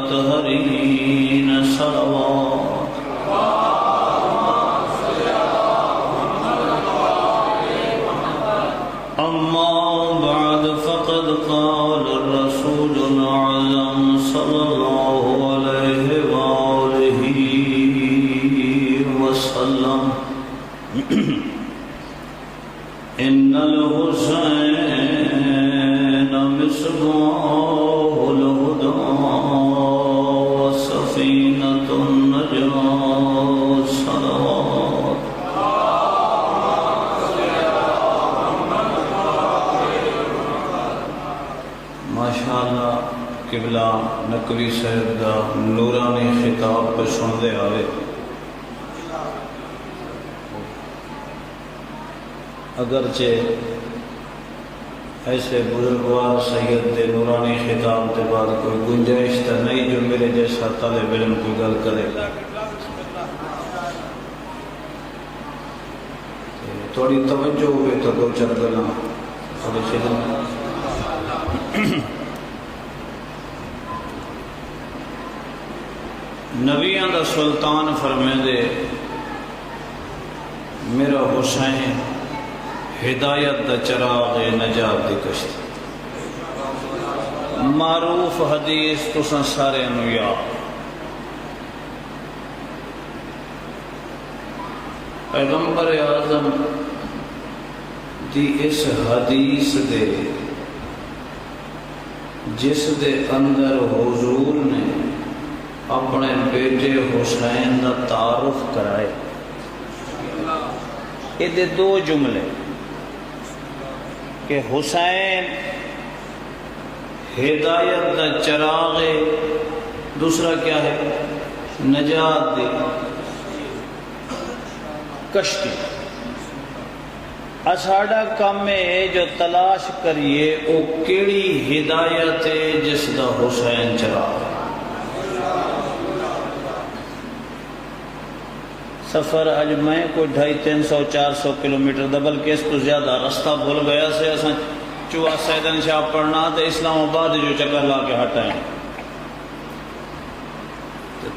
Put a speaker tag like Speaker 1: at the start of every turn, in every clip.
Speaker 1: الأطهرين صلوات أما بعد فقد قال الرسول الأعظم صلى الله عليه وآله وسلم إن الحسين مصباح الهدى وسفينة النجاة صلوات ماشاءاللہ قبلہ نقوی صاحب دا نورانی خطاب پہ سن دے آئے اگرچہ ایسے بزرگوار سید دے نورانی خطاب کے بعد کوئی گنجائش تو نہیں جو میرے جیسا طالب علم کوئی گل کرے تھوڑی توجہ ہوئے تو دو چار گلاں تھوڑی چلیں نبیاں دا سلطان فرمے دے میرا حسین ہدایت دا چراغ نجات دی کشتی معروف حدیث تساں سارے نو یاد پیغمبر اعظم دی اس حدیث دے جس دے اندر حضور نے اپنے بیٹے حسین دا تعارف کرائے یہ دے دو جملے کہ حسین ہدایت دا چراغ دوسرا کیا ہے نجات دی کشتی اساڑا کام ہے جو تلاش کریے او کیڑی ہدایت ہے جس دا حسین چراغ سفر اج میں کوئی 250-300-400 کلومیٹر دا بلکہ اس تو زیادہ رستہ بھول گیا سے اساں چوہا سیدن شاہ پڑھنا تو اسلام آباد جو چکر لا کے ہٹائیں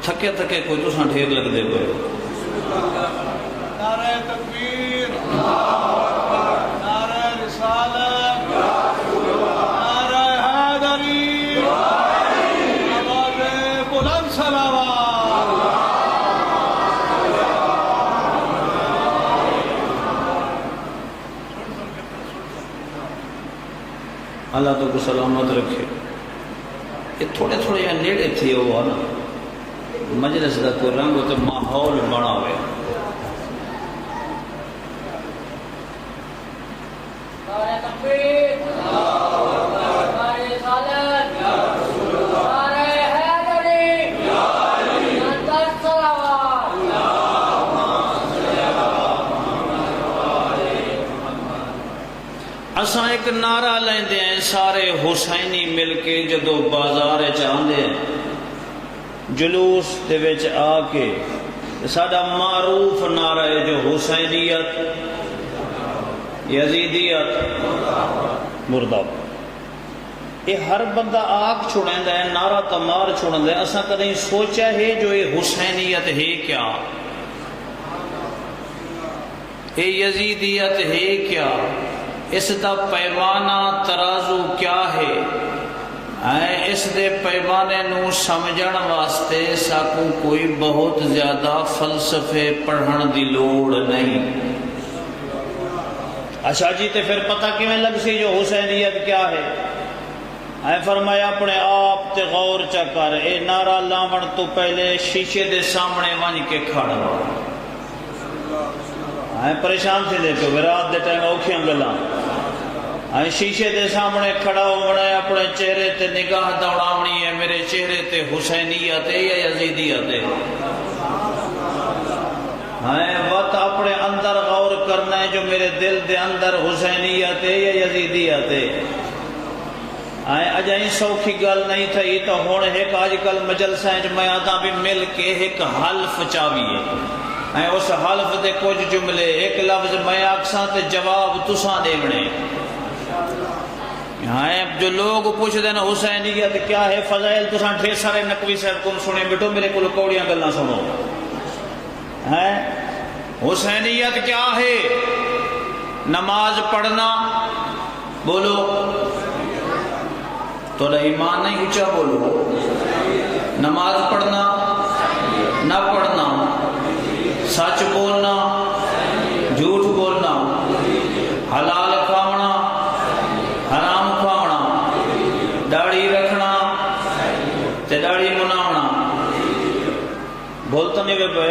Speaker 1: تھکے تھکے کوئی تو ساں ڈھیر لگ دے پڑے
Speaker 2: نعرہ تکبیر نعرہ رسالت نعرہ حیدری آواز بلند صلوات
Speaker 1: اللہ تو کو سلامت رکھے یہ تھوڑے تھوڑے یا نیڑے تھے وہ نا مجلس دا کوئی رنگ تو ماحول بنا ہوئے
Speaker 3: نعرہ تکبیر نعرہ رسالت نعرہ حیدری بلند صلوات
Speaker 1: اساں ایک نعرہ لیندے ہیں سارے حسینی مل کے جدو بازار چاہندے ہیں جلوس دے وچ آ کے ساڈا معروف نعرہ ہے جو حسینیت یزیدیت مردہ یہ ہر بندہ آگ چھوڑیندا ہے نعرہ تمار چھوڑیندا ہے اساں کدیں سوچا ہے جو یہ حسینیت ہے کیا یہ یزیدیت ہے کیا اس دا پیمانہ ترازو کیا ہے اس دے پیمانے نو سمجھن واسطے ساکو کوئی بہت زیادہ فلسفے پڑھن دی لوڑ نہیں اچھا جی تے پھر پتہ کیویں لگ سی جو حسینیت کیا ہے فرمایا اپنے آپ تے غور چا کر اے نعرہ لاون تو پہلے شیشے دے سامنے ون کے کھڑا پریشان تھے دیکھو رات دے ٹائم اوکھیاں گلاں شیشے دے سامنے کھڑا ہونا ہے اپنے چہرے تے نگاہ دوڑاونی ہے میرے چہرے تے حسینیت ہے یا یزیدیت ہے وقت اپنے اندر غور کرنا ہے جو میرے دل دے اندر حسینیت ہے یا یزیدیت ہے اجائیں سوکھی گل نہیں تھی تو ہون ایک آج کل مجلسیں میں آدھا بھی مل کے ایک حلف چاویے اس حلف دے کچھ جملے ایک لفظ میں آکساں تے جواب تساں دیونے ہاں جو لوگ پوچھتے ہیں حسینیت کیا ہے فضائل تو ڈھیر سارے نقوی صاحب کو سنے بیٹو میرے کو کوڑیاں گلاں سنو ہیں حسینیت کیا ہے نماز پڑھنا بولو تو ایمان نہیں اونچا بولو نماز پڑھنا نہ پڑھنا سچ بولنا جھوٹ بولنا حلال کھاونا حرام کھاونا داڑھی رکھنا تے داڑھی مناونا بولتا نہیں وے پہ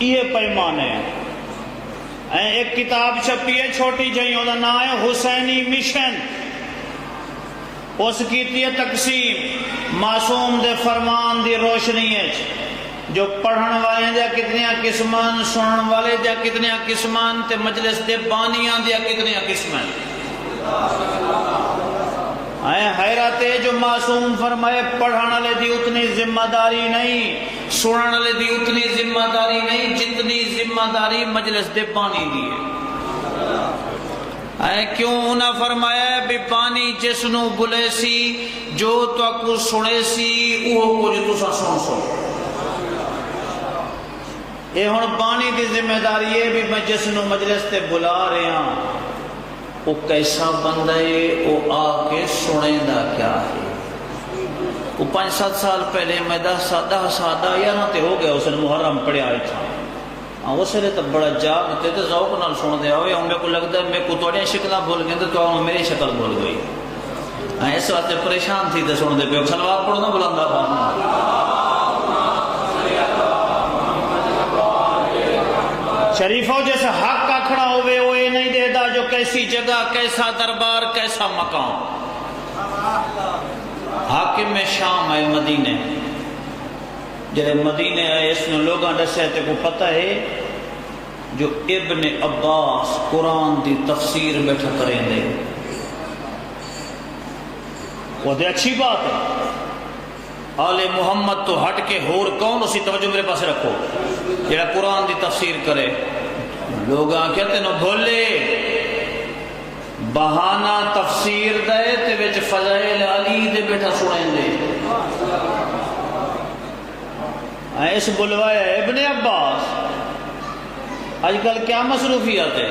Speaker 1: یہ پیمان ہے ایک کتاب چھپی ہے چھوٹی جہی وہ نام ہے حسینی مشن اس کی تقسیم معصوم دے فرمان دی روشنی ہے جو پڑھن والے دیا کتنی قسمان سنن والے دیا کتنی قسمان تے مجلس دے بانیاں دیا کتنی قسمان حیرت ہے جو معصوم فرمائے پڑھن والے دی اتنی ذمہ داری نہیں سنن والے دی اتنی ذمہ داری نہیں جتنی ذمہ داری مجلس دے بانی دی ہے کیوں انہاں فرمایا بھی بانی جس نو بلے سی جو تو کو سنے سی وہ کچھ تسا سن سو یہ ہن بانی دی ذمہ داری ہے بھی میں جس نو مجلس تے بلا رہے ہاں وہ کیسا بندہ ہے وہ آ کے سنے دا کیا ہے وہ 5-7 سال پہلے میں 10 سال یہاں تے ہو گیا اس نے محرم پڑھیا آئے تھا اس نے تو بڑا جاگ تے تو ذوق نال سن دیا ہوئے میرے کو لگتا ہے میرے کو تھوڑی شکلیں بھول گئی تو میری شکل بھول گئی اس واسطے پریشان تھی تو سن دے پہ سلوات پڑھنا بلندا تھا شریفوں جیسے حق آکھڑا ہوئے وہ یہ نہیں دے دا جو کیسی جگہ کیسا دربار کیسا مقام حاکم شام ہے مدینے جڑے مدینے آئے اس نے لوگاں دسے تے کو پتہ ہے جو ابن عباس قرآن دی تفسیر بیٹھا کریں دے وہ دے اچھی بات ہے آل محمد تو ہٹ کے ہور کون اسی توجہ میرے پاس رکھو جڑا قرآن دی تفسیر کرے لوگ کہتے ہیں بھولے بہانہ تفسیر دے تے وچ فضائل علی دے بیٹھا سنیں دے اس بلوایا ابن عباس آج کل کیا مصروفیات ہے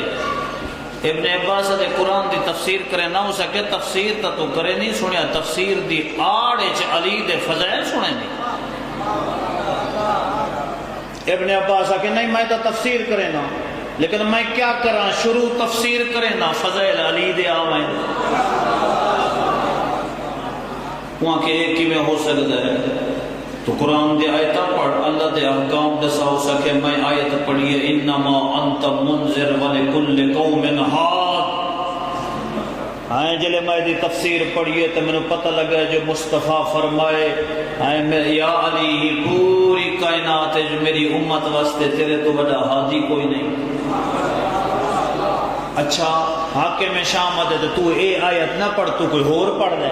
Speaker 1: ابن عباس دے قرآن دی تفسیر کرے نہ ہو سکے تفسیر تا تو کرے نہیں سنیا تفسیر دی آڑ اچ علی دے فضائل سنیں دی ابن عباس آکے نہیں میں تو تفسیر کرے نا لیکن میں کیا کرا شروع تفسیر کرے نا فضائل علی دے آوائیں وہاں کے ایک ہی میں ہو سکتا ہے تو قرآن دے آیتاں پڑھ اللہ دے احکام دسا ہو سکے میں آیت پڑھیے انما انت منذر ولکل قوم ہاد جلے میں دی تفسیر پڑھیے تو میں نے پتہ لگا جو مصطفیٰ فرمائے یا علی پوری کائنات جو میری امت واسطے تیرے تو بڑا ہادی کوئی نہیں اچھا حاکم شام آدھے تو اے آیت نہ پڑھ تو کوئی ہور پڑھ دے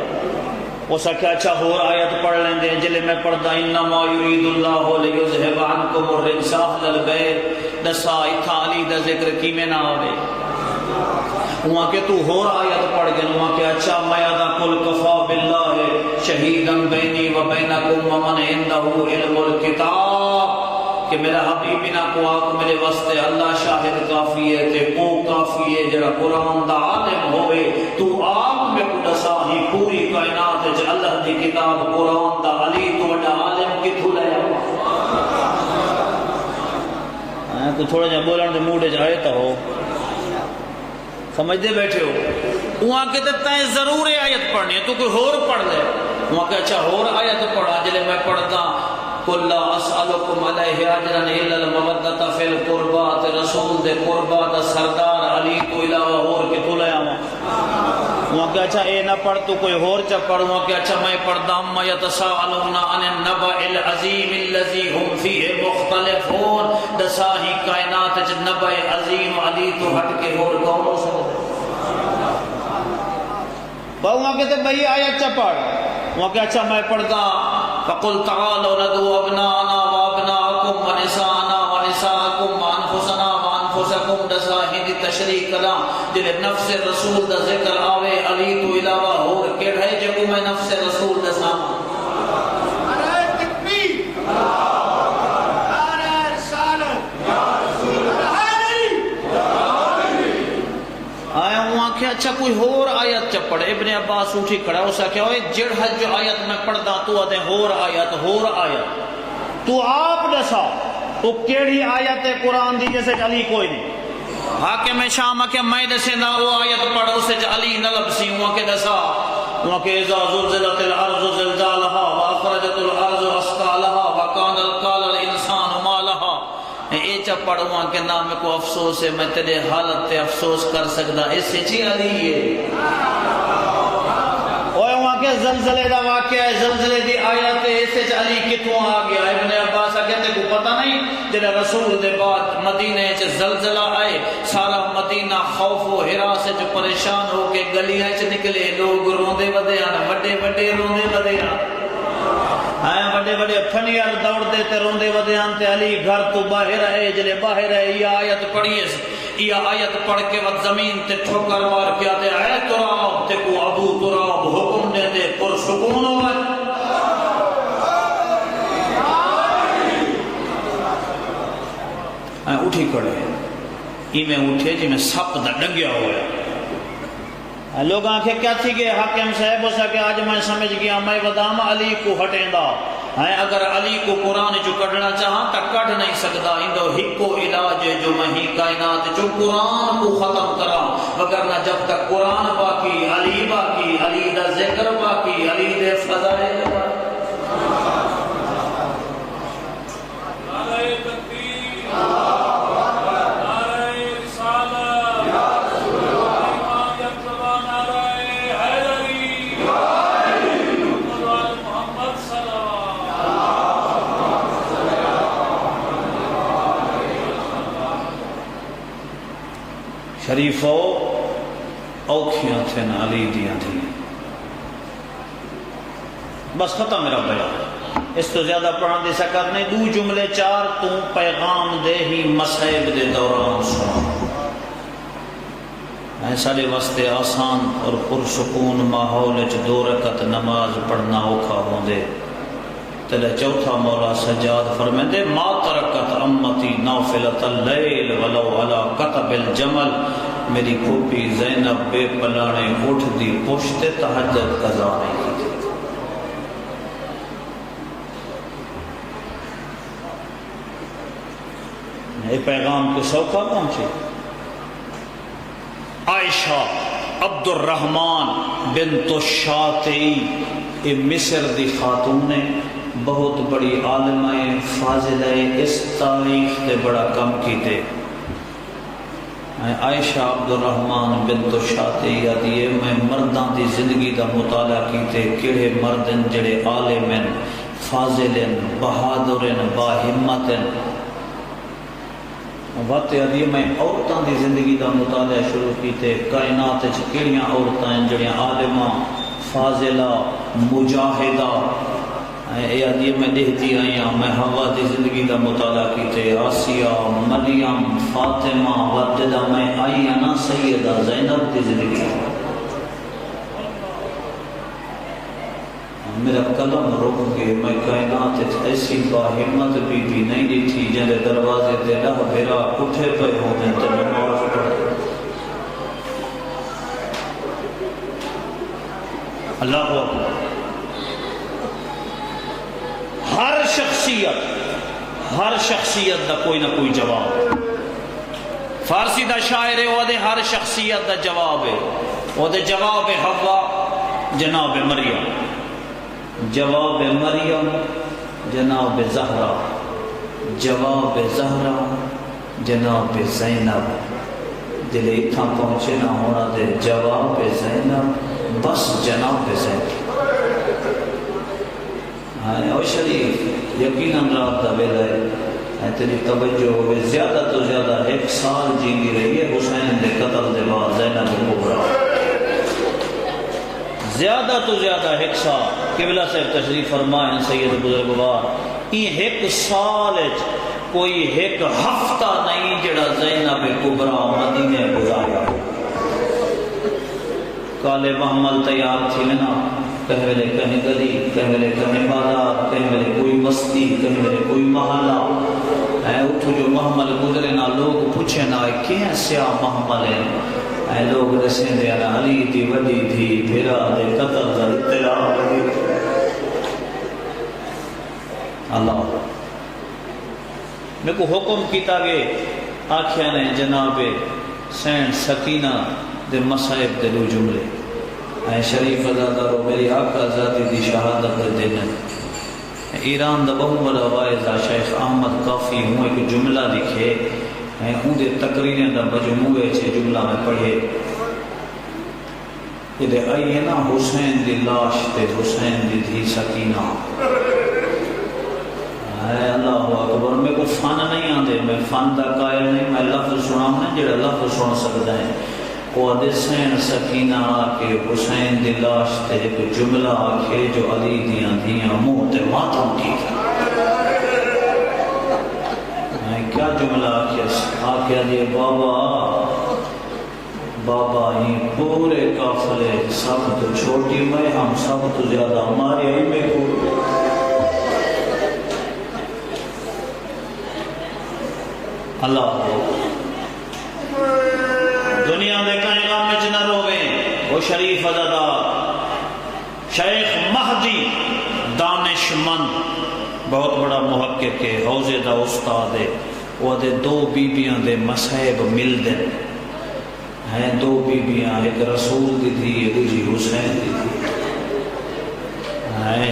Speaker 1: وہ سکھا اچھا ہور آیت پڑھ لیں دے جلے میں پڑھدا انما یرید اللہ لیذھب عنکم الرجس اہل البیت دسا اتھا علی دا ذکر کیویں نہ آوے وہاں کہ تو ہور آیت پڑھ گئے وہاں کہ اچھا میں ادا قل کفا باللہ شہیدا بینی و بینکم ومن عنده علم الکتاب کہ میرا حبیب نہ کو آکھ میرے واسطے اللہ شاہد کافی ہے تے او کافی ہے جڑا قرآن دا عالم ہوئے تو آپ میں کو دسا ہی پوری کائنات وچ اللہ دی کتاب قرآن دا علی تو بڑا عالم کتھوں لے آیا کو تھوڑا جہا بولن دے موڈ وچ آئے تا ہو سمجھتے بیٹھے ہو وہاں کہتے تائیں ضرور آیت پڑھنی ہے تو کوئی ہور پڑھ لے وہاں کہ اچھا ہور آیت پڑھا جلے میں پڑھتا قل لا اسألکم علیہ اجرا الا المودۃ فی القربات رسول دے قربات سردار علی کو علاوہ اور کتوں لے آواں وہاں کہ اچھا اے نہ پڑھ تو کوئی اور چا پڑھ وہاں کہ اچھا میں پڑھتا اما یتساءلون عن النبأ العظیم الذی ہم فیہ مختلفون دسا ہی کائنات وچ نبأ عظیم علی تو ہٹ کے اور کون ہو سکتا وہاں کہتے بھئی آیت چا پڑھ وہاں کہ اچھا میں پڑھتا فقل تعالوا ندعو ابناءنا وابناءکم ونساءنا ونساءکم وانفسنا وانفسکم دسا ہی دی تشریح کراں جڑے نفس رسول دا ذکر آوے علی تو علاوہ ہور کیڑا ہے جو میں نفس رسول دساں
Speaker 2: نعرہ تکبیر نعرہ رسالت یا رسول
Speaker 1: آیا ہوں کہ اچھا کوئی ہور آیت چ پڑھے ابن عباس اٹھی کھڑا اس کہا اوے جڑا جو آیت میں پڑھدا تو ادے ہور آیت تو آپ دسا تو کیڑی آیت ہے قرآن دی جیسے علی کوئی نہیں حاکم شام کہ میں دسے نہ وہ آیت پڑھ اسے علی نہ لبسی ہوں کہ دسا ہوں کہ اذا زلزلت الارض زلزالها واخرجت الارض اثقالها وكان القال الانسان ما لها اے چا پڑھواں کہ نہ میں کو افسوس ہے میں تیرے حالت تے افسوس کر سکدا اس سے چی علی ہے اوے وہاں کہ زلزلے دا واقعہ ہے زلزلے دی آیت ہے اس سے علی کتوں آ گیا ابن عباس کہتے کو پتہ نہیں جب رسول دے بعد مدینے چ زلزلہ آئے سارا مدینہ خوف و ہراس سے پریشان ہو کے گلیاں چ نکلے لوگ روندے ودے آن بڑے بڑے روندے ودے آن بڑے بڑے پھنیار دوڑ دیتے روندے ودیان تے علی گھر تو باہر ہے جلے باہر ہے یہ آیت پڑھیس یہ آیت پڑھ کے وقت زمین تے ٹھوکر مار کیا تے اے تراب تے کو ابو تراب حکم دے دے پر سکون ہوئے اٹھی کھڑے ای میں اٹھے جی میں سپ دا ڈنگیا ہوئے لوگ آنکھیں کیا تھی کہ حاکم صاحب ہو سکے آج میں سمجھ گیا میں ودام علی کو ہٹیں دا اگر علی کو قرآن جو کڑنا چاہاں تا کڑ نہیں سکتا اندو ہکو علاج جو میں ہی کائنات جو قرآن کو ختم کرا وگرنہ جب تک قرآن باقی علی دا ذکر باقی علی دے فضائل شریفو اوکھیاں تھے نا علی دیاں تھیں بس ختم میرا بیان اس تو زیادہ پڑھان دی سکت نہیں دو جملے چار تو پیغام دے ہی مصائب دے دوران سنا میں سارے واسطے آسان اور پرسکون ماحول چ 2 رکعت نماز پڑھنا اوکھا ہوں دے تلے چوتھا مولا سجاد فرمیندے ما ترکت امتی نافلت اللیل ولو علا قطب الجمل میری کھوپی زینب بے پلانے اٹھ دی پشت تہجد قضا نہیں کی یہ پیغام کو سوکھا پہنچے عائشہ عبد الرحمن بنت الشاطئی یہ مصر دی خاتون نے بہت بڑی عالمہ فاضلہ اس تاریخ تے بڑا کم کیتے عائشہ عبد الرحمن بنت الشاطئی آدھی میں مردان دی زندگی دا مطالعہ کیتے کیڑے مردن جڑے عالمن فاضلن بہادرن باہمتن بات آدھی میں عورتاں دی زندگی دا مطالعہ شروع کیتے کائنات کیڑیاں عورتاں جڑیاں عالمہ فاضلہ مجاہدہ اے آدھی میں دیکھتی آئیاں میں ہوا دی زندگی دا مطالعہ کیتے آسیہ مریم فاطمہ ورددہ میں آئیاں نا سیدہ زینب دی زندگی میرا قلم رک گئے میں کائنات ایسی باہمت بھی نہیں دیکھی جنہیں دروازے دے لہ بھیرا اٹھے پہ ہونے تو نماز پڑھتے اللہ اکبر ہر شخصیت دا کوئی نہ کوئی جواب فارسی دا شاعر ہے وہ دے ہر شخصیت دا جواب ہے وہ دے جواب حوا جناب مریم جواب مریم جناب زہرا جواب زہرا جناب زینب دل اتھا پہنچے نہ ہونا دے جواب زینب بس جناب زینب او شریف یقیناً رات دا ویلا ہے تیری توجہ ہوئے زیادہ تو زیادہ 1 سال جیندی رہی ہے حسین دے قتل دے بعد زینب کبریٰ زیادہ تو زیادہ 1 سال قبلہ صاحب تشریف فرمائیں سید بزرگوار یہ 1 سال کوئی ایک ہفتہ نہیں جڑا زینب کبریٰ مدینے گزارا کالے محمل تیار تھی نا کہیں ویلے کہیں گلی کہیں ویلے کہیں بازار کہیں ویلے کوئی بستی کہیں ویلے کوئی محلہ اتھو جو محمل گزرے نا لوگ پوچھے نا کیا سیاہ محمل ہے لوگ رسیں دے علی دی وڈی تھی بھیرا دے قتل دا اطلاع وڈی اللہ میں کو حکم کیتا گے آکھیا نے جناب سین سکینہ دے مصائب دے دو جملے شریف ازادارو میری آقا ذاتی دی شہادت دے دن ایران دا بہت بڑا وائزہ شیخ احمد کافی ہوں ایک جملہ لکھے ان دے تقریریں دا مجموعے چھے جملہ میں پڑھے یہ دے آئیے نا حسین دی لاش تے حسین دی دھی سکینہ اللہ اکبر میں کو فن نہیں آدھے میں فن دا قائل نہیں میں لفظ سنا ہوں جڑا لفظ سن سکتا ہے وہ حسین سکینہ آکے حسین دی لاش تے ایک جملہ آکے جو علی دیاں دیاں منہ تے ماتم کی کیا جملہ آکے علی بابا ہی پورے قافلے سب تو چھوٹی میں ہم سب تو زیادہ ہمارے ہی میں کو اللہ دنیا دے کہیں غم نہ رویں وہ شریف ازادار شیخ مہدی دانش مند بہت بڑا محقق ہے حوضے دا استاد ہے وہ دے دو بیبیاں دے مصائب مل دے ہیں دو بیبیاں ایک رسول دی تھی دوسری حسین دی تھی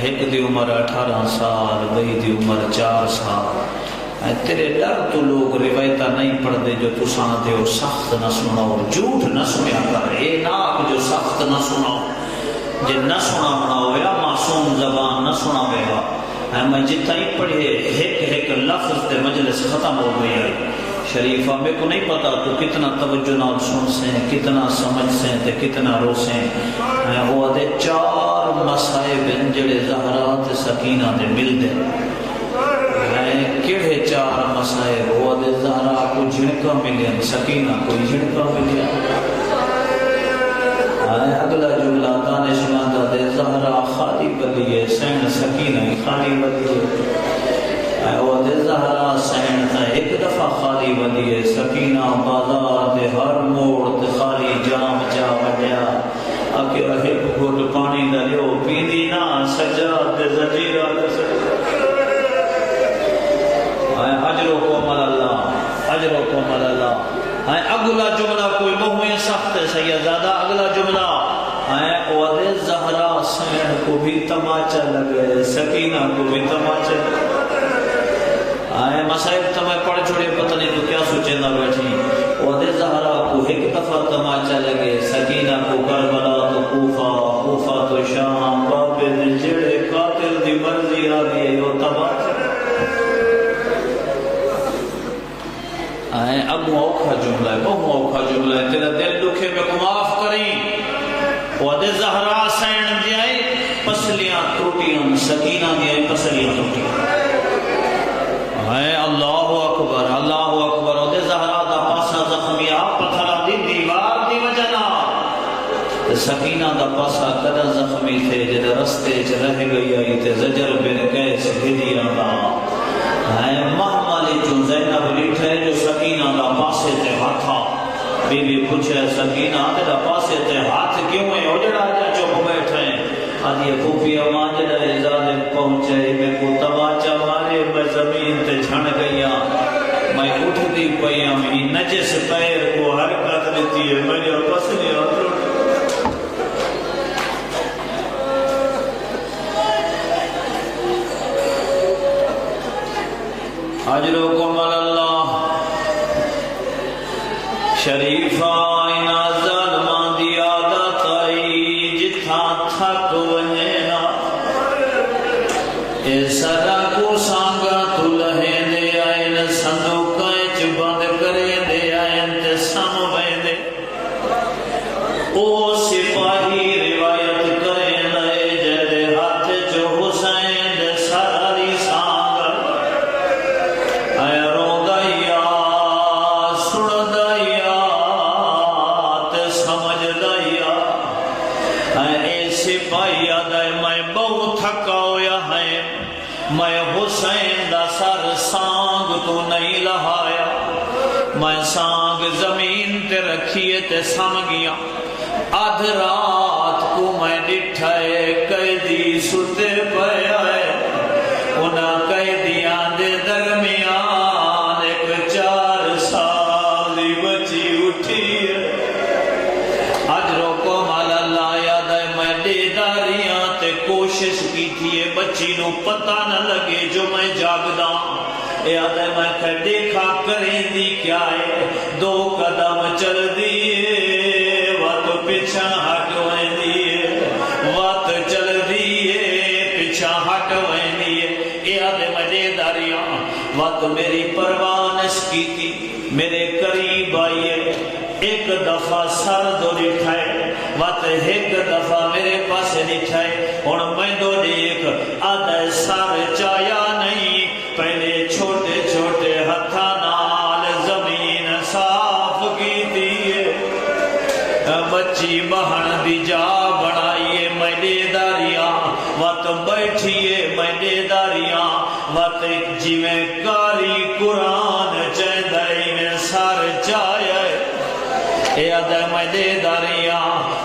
Speaker 1: ایک دی عمر 18 سال بئی دی عمر 4 سال تیرے ڈر تو لوگ روایتہ نہیں پڑھ دے جو تو ساندے ہو سخت نہ سناؤ جھوٹ نہ سنیا کر اے ناک جو سخت نہ سناؤ جے نہ سنا بناؤ یا معصوم زبان نہ سنا بے گا میں جتا ہی پڑھے ایک لفظ دے مجلس ختم ہو گئی ہے شریفہ میں کو نہیں پتا تو کتنا توجہ نال سن سے کتنا سمجھ سے تے کتنا رو سے وہ دے 4 مصائب جڑے زہرات سکینہ دے مل دے کیڑے 4 مسائل وہ دے زہرا کو جھڑکا ملین سکینہ کو جھڑکا ملین اگلا جملہ دانش ماندہ دے زہرا خالی بلیے سین سکینہ خالی بلیے وہ دے زہرا سین تا ایک دفعہ خالی بلیے سکینہ بازار دے ہر موڑ تے خالی جام جا وڈیا آکے ایک گھٹ پانی دلیو پیندی نا سجاد دے زجیرہ دے سجاد اجرکم اللہ اجرکم اللہ اگلا جملہ کوئی مہویں سخت ہے سیدزادہ اگلا جملہ اوہ زہرا سین کو بھی تماچا لگے سکینہ کو بھی تماچا لگے مسائب تمہیں پڑھ چھوڑے پتہ نہیں تو کیا سوچے نہ بیٹھی اوہ زہرا کو ایک دفعہ تماچا لگے سکینہ کو کربلا تو کوفہ تو شام بابے دے جڑے قاتل دی مرضی آ گئی وہ تماچا ابو اوکھا جملہ ہے بہو اوکھا جملہ ہے تیرا دل دکھے میں کو معاف کریں وہ دے زہرا سین دیائی پسلیاں ٹوٹیاں سکینہ دیائی پسلیاں ٹوٹیاں اللہ اکبر وہ دے زہرا دا پاسا زخمی آپ پتھرہ دی دیوار دی وجنا سکینہ دا پاسا کدہ زخمی تھے جدہ رستے چ رہ گئی آئی تے زجر بن کیس ہدیاں دا محملی جو زینب لٹھے جو سکینہ دا پاسے تے ہاتھا بی بی پوچھے سکینہ تیرا پاسے تے ہاتھ کیوں ہے اجڑا جا چپ بیٹھے آدھی پھوپی امان جڑا ظالم پہنچے میں کو تماچا مارے میں زمین تے جھڑ گیا میں اٹھ دی پیا میں نجس پیر کو حرکت دیتی ہے میں نے پسلی اتر اجرکم اللہ شریفہ اینا ظالمان دی عادت آئی جتھا تھک ونینا اے صدا کو سانگا تو لہے دے آئین صندوقہ اچ بند کرے دے آئین تے سم دے او سپاہی روایت کرے نئے جدے ہاتھ جو حسین دے ساری سانگا اے سپاہی آدھے میں بہت تھکا ہویا ہے، میں حسین دا سر سانگ تو نہیں لہایا، میں سانگ زمین تے رکھیے تے سم گیا، آدھ رات کو میں ڈٹھائے قیدی ستے پہ آئے، انہاں قیدیاں دے درمیان ایک 4 سال دی بچی اٹھی ہے۔ اجرو کو مال اللہ یاد ہے میں دیداریاں تے کوشش کی تھی بچی نو پتہ نہ لگے جو میں جاگدا، یاد ہے میں کہ دیکھا کریں دی کیا ہے، 2 قدم چل دیئے وقت پیچھا ہٹویں دیئے، وقت چل دیئے پیچھا ہٹویں دیئے، یاد ہے میں دیداریاں وقت میری پروانش کی تھی، میرے قریب آئیے، ایک دفعہ سر دو دکھائے، وقت ایک دفعہ میرے پاس دکھائے، اور میں دو دیکھ آدھے سر چایا نہیں، پہلے چھوٹے چھوٹے ہتھا نال زمین صاف کی دیئے، بچی بہن دی جا بڑھائیے میں دیداریاں، وقت بیٹھیے میں دیداریاں، وقت جی میں کاری قرآن چیدائی میں سر چایا، یاد ہے میں دیداریاں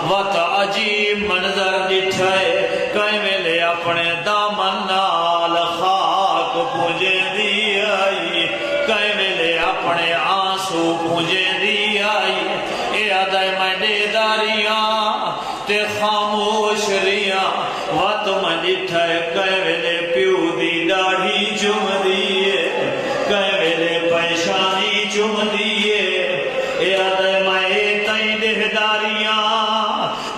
Speaker 1: وقت عجیب منظر دکھائے، کئی ویلے اپنے دامن نال خاک پوجے دی آئی، کئی ویلے اپنے آنسو پوجے دی آئی، یاد ہے میں دیداریاں تے خاموش ریاں، وقت میں دکھائے کئی ویلے پیو دی داڑھی چم دیئے، کئی ویلے پیشانی چم دیئے، یاد ہے میں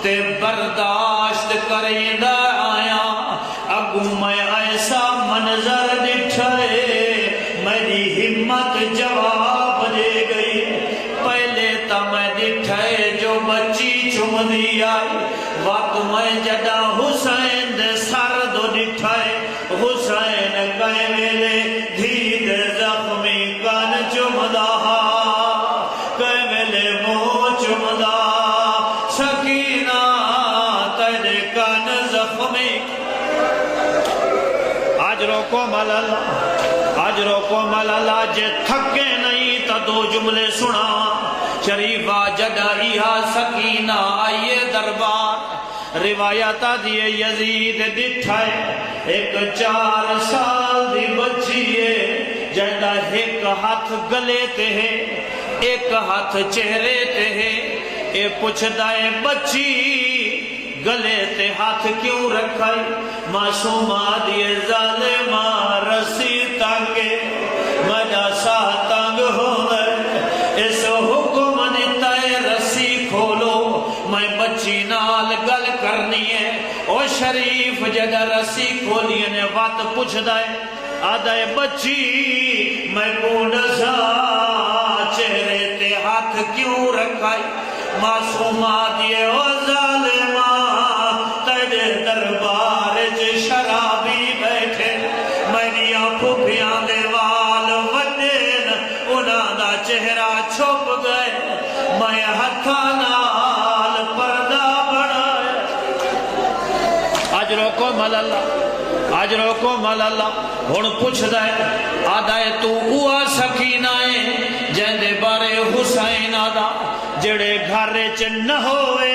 Speaker 1: تے برداشت کریں آیا، اگو میں ایسا منظر دکھائے میری ہمت جواب دے گئی، پہلے تا میں دکھائے جو بچی چم دی آئی، وقت میں جدا حسین دے سر دو دکھائے، حسین کہے میرے دھید زخمی کان چم دا، کہے میرے منہ چم دا، سکینہ تیرے کان زخمی، آج روکو ملالا، آج روکو ملالا، جے تھکے نہیں تا 2 جملے سنا، شریفہ جدائیہ سکینہ آئیے دربار، روایتہ دیئے یزید دٹھائے، ایک 4 سال دی بچیے، جیدہ ایک ہاتھ گلے تے ہے، ایک ہاتھ چہرے تے ہے، اے پوچھتا ہے بچی گلے تے ہاتھ کیوں رکھائی، معصومہ دیئے ظالمہ رسی تانگے، مجا سا تانگ ہونے، اس حکم دیتا ہے رسی کھولو، میں بچی نال گل کرنی ہے، او شریف جگہ رسی کھولی نے وقت پوچھتا ہے، آدھے بچی میں کونڈسا چہرے تے ہاتھ کیوں رکھائی، معصومہ دیئے او ظالمہ تیرے دربار شرابی بیٹھے، میری پھوپھیاں دے وال وڈین، انہاں دا چہرہ چھپ گئے، میں ہتھا نال پردہ بڑھائے، آج روکو ملالا، آج روکو ملالا، ہن پوچھ دے آدھا ہے تو ہوا سکینہ ہے جہندے بارے حسین آدھا، جڑے گھر چ نہ ہوئے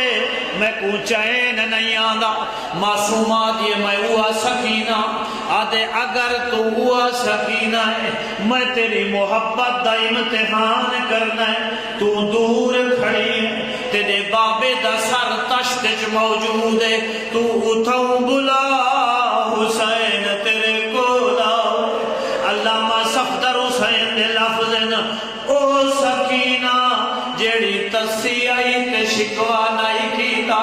Speaker 1: میں کو چین نہیں آندا، معصومہ دیے میں ہوا سکینہ، آدھے اگر تو ہوا سکینہ ہے میں تیری محبت دا امتحان کرنا ہے، تو دور کھڑی ہے، تیرے بابے دا سر تشت چ موجود ہے، تو اتھوں بلا حسین تیرے کو لاؤ، علامہ صفدر حسین دے لفظ او سکینہ جیڑی تسی آئی تے شکوا نہیں کیتا،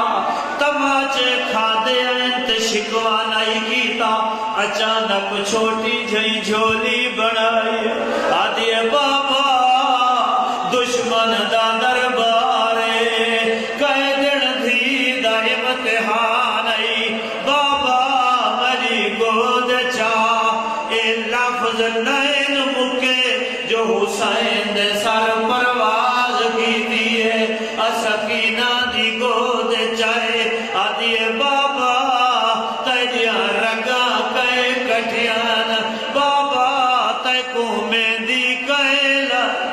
Speaker 1: تماچے کھا دے آئیں تے شکوا نہیں کیتا، اچانک چھوٹی جھئی جھولی بڑھائی، آدھی بابا دشمن دا دربارے کہہ دن دھی دا امتحان ای، بابا مری گود چاہ، اے لفظ نین مکے جو حسین دے سر پرواز کی دیئے، سکینہ دی گود چاہے، آدھی
Speaker 4: کو مہندی کہلا